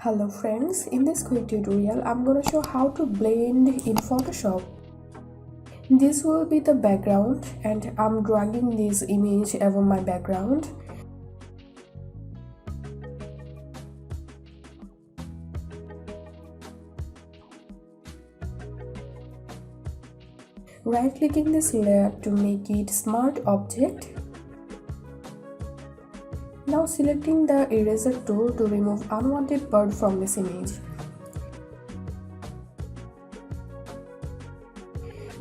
Hello friends, in this quick tutorial I'm going to show how to blend in Photoshop. This will be the background and I'm dragging this image over my background. Right clicking this layer to make it smart object. Now selecting the eraser tool to remove unwanted bird from this image.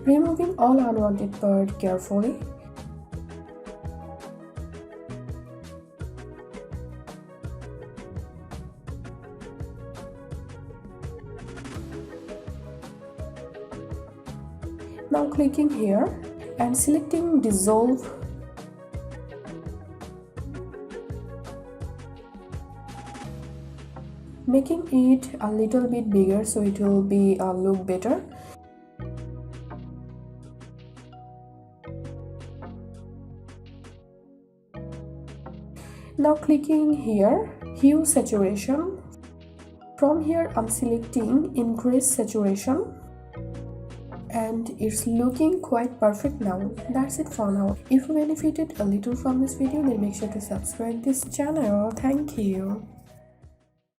Removing all unwanted bird carefully. Now clicking here and selecting dissolve. Making it a little bit bigger so it will be look better. Now clicking here, hue saturation. From here I'm selecting increase saturation. And it's looking quite perfect now. That's it for now. If you benefited a little from this video, then make sure to subscribe this channel. Thank you.